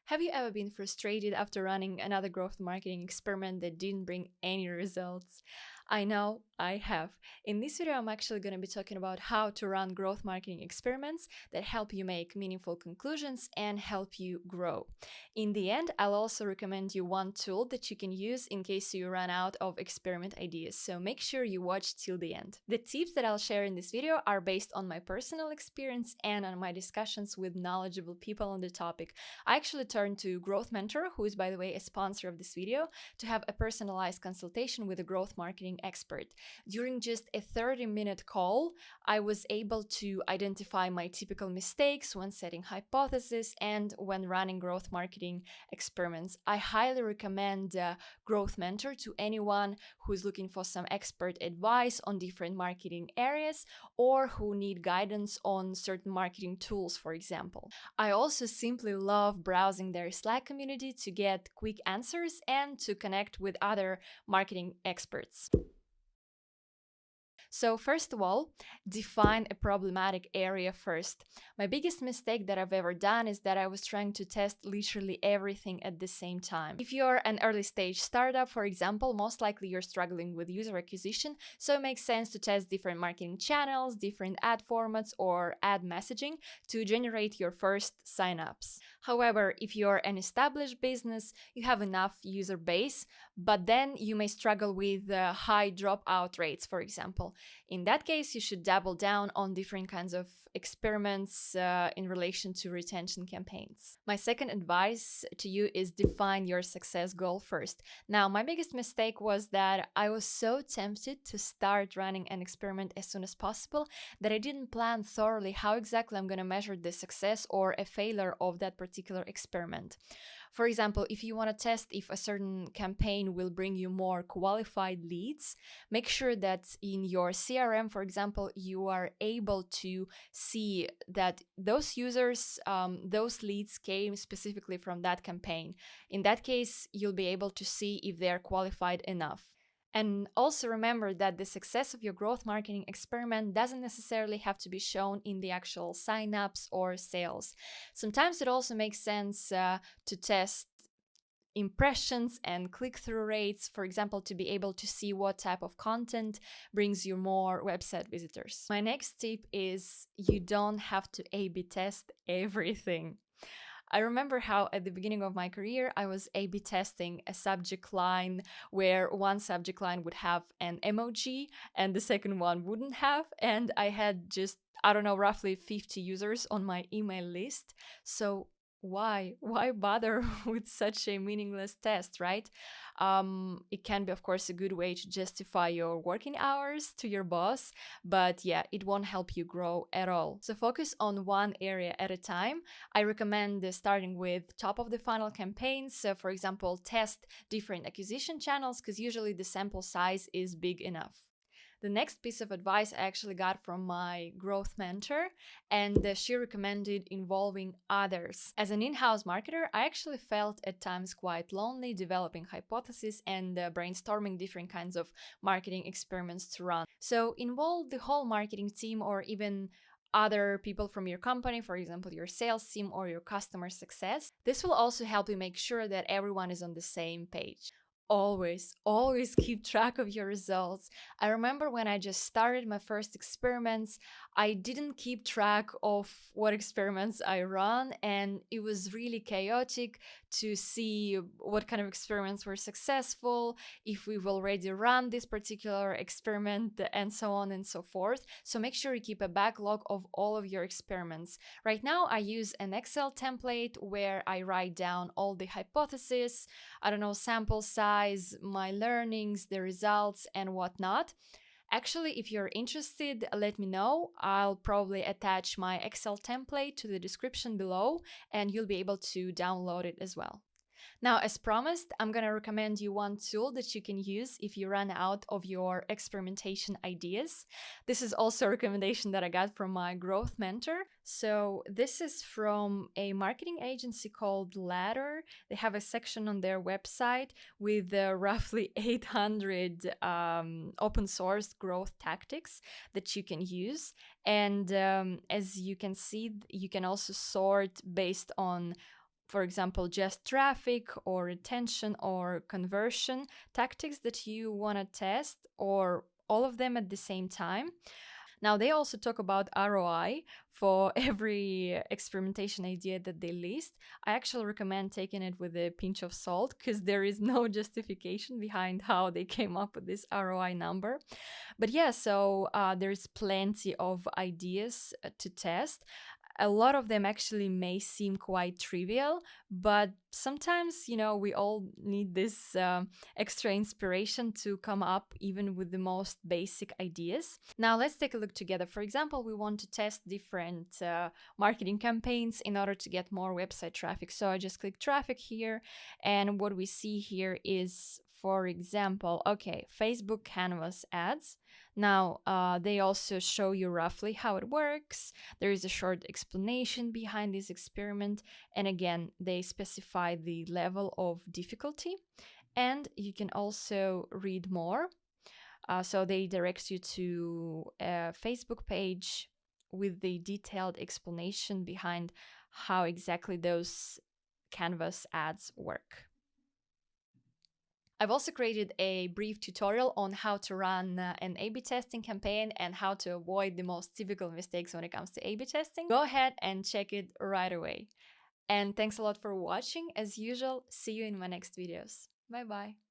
Have you ever been frustrated after running another growth marketing experiment that didn't bring any results? I know I have. In this video, I'm actually going to be talking about how to run growth marketing experiments that help you make meaningful conclusions and help you grow. In the end, I'll also recommend you one tool that you can use in case you run out of experiment ideas, so make sure you watch till the end. The tips that I'll share in this video are based on my personal experience and on my discussions with knowledgeable people on the topic. I actually turned to Growth Mentor, who is, by the way, a sponsor of this video, to have a personalized consultation with a growth marketing expert. During just a 30-minute call, I was able to identify my typical mistakes when setting hypotheses and when running growth marketing experiments. I highly recommend Growth Mentor to anyone who is looking for some expert advice on different marketing areas or who need guidance on certain marketing tools, for example. I also simply love browsing their Slack community to get quick answers and to connect with other marketing experts. So first of all, define a problematic area first. My biggest mistake that I've ever done is that I was trying to test literally everything at the same time. If you're an early stage startup, for example, most likely you're struggling with user acquisition, so it makes sense to test different marketing channels, different ad formats, or ad messaging to generate your first signups. However, if you're an established business, you have enough user base, but then you may struggle with high dropout rates, for example. In that case, you should double down on different kinds of experiments in relation to retention campaigns. My second advice to you is define your success goal first. Now, my biggest mistake was that I was so tempted to start running an experiment as soon as possible that I didn't plan thoroughly how exactly I'm going to measure the success or a failure of that particular experiment. For example, if you want to test if a certain campaign will bring you more qualified leads, make sure that in your CRM, for example, you are able to see that those users, those leads came specifically from that campaign. In that case, you'll be able to see if they're qualified enough. And also remember that the success of your growth marketing experiment doesn't necessarily have to be shown in the actual signups or sales. Sometimes it also makes sense to test impressions and click-through rates, for example, to be able to see what type of content brings you more website visitors. My next tip is you don't have to A/B test everything. I remember how at the beginning of my career, I was A/B testing a subject line where one subject line would have an emoji and the second one wouldn't have. And I had just, I don't know, roughly 50 users on my email list. So why bother with such a meaningless test, right? It can be, of course, a good way to justify your working hours to your boss, but yeah, it won't help you grow at all. So focus on one area at a time. I recommend starting with top of the funnel campaigns. So for example, test different acquisition channels because usually the sample size is big enough. The next piece of advice I actually got from my growth mentor, and she recommended involving others. As an in-house marketer, I actually felt at times quite lonely developing hypotheses and brainstorming different kinds of marketing experiments to run. So involve the whole marketing team or even other people from your company, for example, your sales team or your customer success. This will also help you make sure that everyone is on the same page. Always keep track of your results. I remember when I just started my first experiments, I didn't keep track of what experiments I run, and it was really chaotic to see what kind of experiments were successful, if we've already run this particular experiment, and so on and so forth. So make sure you keep a backlog of all of your experiments. Right now, I use an Excel template where I write down all the hypotheses, I don't know, sample size, my learnings, the results, and whatnot. Actually, if you're interested, let me know. I'll probably attach my Excel template to the description below, and you'll be able to download it as well. Now, as promised, I'm going to recommend you one tool that you can use if you run out of your experimentation ideas. This is also a recommendation that I got from my growth mentor. So this is from a marketing agency called Ladder. They have a section on their website with roughly 800 open source growth tactics that you can use. And as you can see, you can also sort based on for example, just traffic or retention or conversion tactics that you want to test, or all of them at the same time. Now, they also talk about ROI for every experimentation idea that they list. I actually recommend taking it with a pinch of salt because there is no justification behind how they came up with this ROI number. But yeah, so there's plenty of ideas to test. A lot of them actually may seem quite trivial, but sometimes, we all need this extra inspiration to come up even with the most basic ideas. Now, let's take a look together. For example, we want to test different marketing campaigns in order to get more website traffic. So I just click traffic here, and what we see here is, for example, okay, Facebook Canvas ads. Now, they also show you roughly how it works. There is a short explanation behind this experiment. And again, they specify the level of difficulty. And you can also read more. So they direct you to a Facebook page with the detailed explanation behind how exactly those Canvas ads work. I've also created a brief tutorial on how to run an A/B testing campaign and how to avoid the most typical mistakes when it comes to A/B testing. Go ahead and check it right away. And thanks a lot for watching. As usual, see you in my next videos. Bye bye.